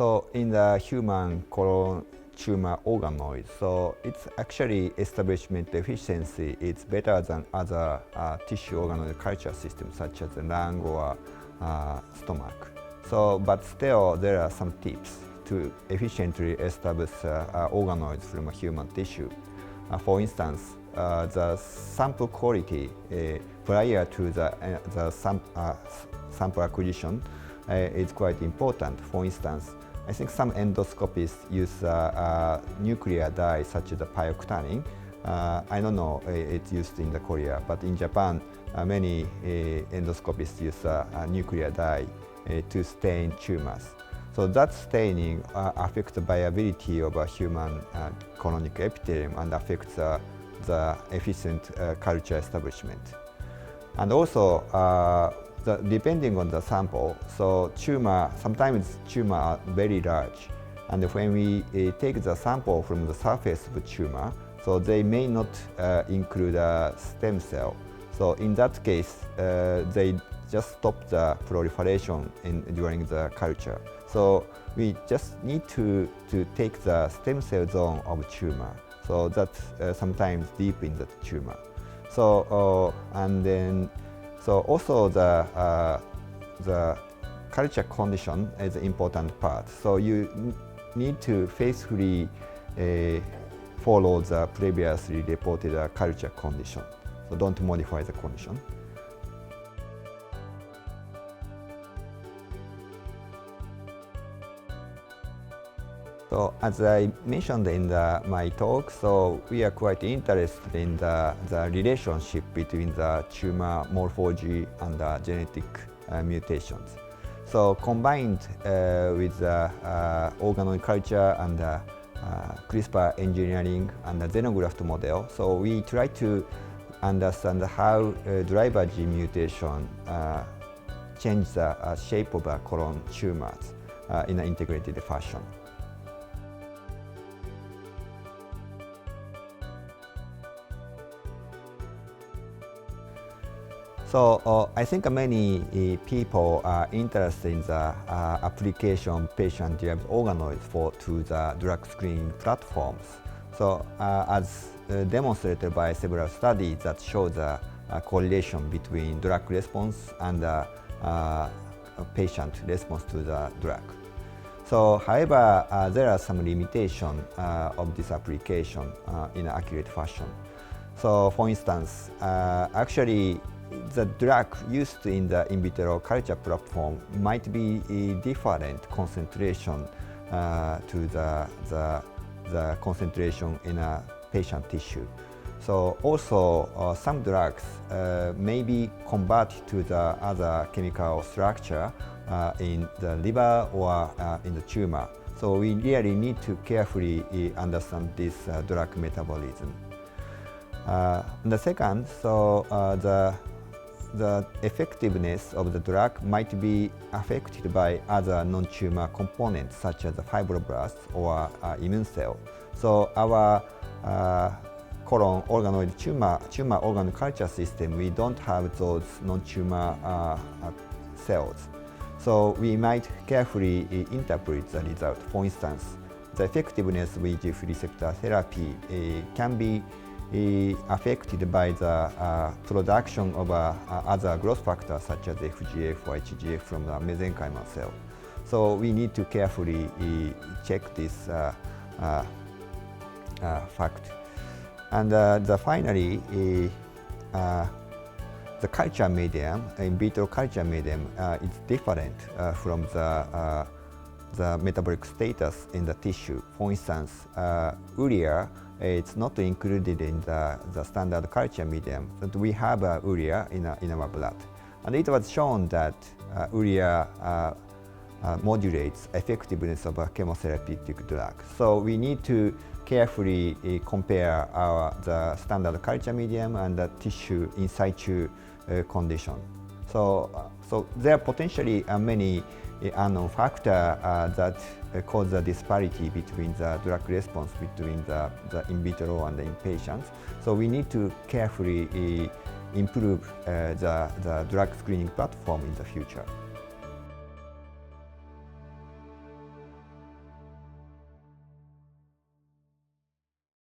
So in the human colon tumor organoid, so it's actually establishment efficiency is better than other tissue organoid culture systems such as the lung or stomach. So, but still there are some tips to efficiently establish organoids from a human tissue. For instance, the sample quality prior to the sample acquisition is quite important. For instance, I think some endoscopists use nuclear dye such as the pyoctanin. I don't know it's used in the Korea, but in Japan, many endoscopists use nuclear dye to stain tumors. So that staining affects the viability of a human colonic epithelium and affects the efficient culture establishment. And also, depending on the sample, so sometimes tumor are very large, and when we take the sample from the surface of the tumor, so they may not include a stem cell. So in that case, they just stop the proliferation during the culture. So we just need to take the stem cell zone of tumor. So that's sometimes deep in the tumor. So so also the culture condition is an important part. So you need to faithfully follow the previously reported culture condition. So don't modify the condition. So as I mentioned in my talk, so we are quite interested in the relationship between the tumor morphology and the genetic mutations. So combined with the organoid culture and CRISPR engineering and the xenograft model, so we try to understand how driver gene mutation change the shape of colon tumors in an integrated fashion. So I think many people are interested in the application of patient-derived organoids to the drug screening platforms. So as demonstrated by several studies that show the correlation between drug response and patient response to the drug. So however, there are some limitations of this application in an accurate fashion. So for instance, actually the drug used in the in vitro culture platform might be a different concentration to the concentration in a patient tissue. So also some drugs may be converted to the other chemical structure in the liver or in the tumor. So we really need to carefully understand this drug metabolism. The second, so the effectiveness of the drug might be affected by other non-tumor components such as the fibroblasts or immune cell. So our colon organoid tumor organ culture system, we don't have those non-tumor cells. So we might carefully interpret the result. For instance, the effectiveness of VEGF receptor therapy can be affected by the production of other growth factors such as FGF or HGF from the mesenchymal cell. So we need to carefully check this fact. And finally, the culture medium, in vitro culture medium, is different from the metabolic status in the tissue. For instance, urea, it's not included in the standard culture medium, but we have urea in our blood. And it was shown that urea modulates effectiveness of a chemotherapeutic drug. So we need to carefully compare the standard culture medium and the tissue in situ condition. So there are potentially many unknown factors that cause the disparity between the drug response between the in vitro and the in patients. So we need to carefully improve the drug screening platform in the future.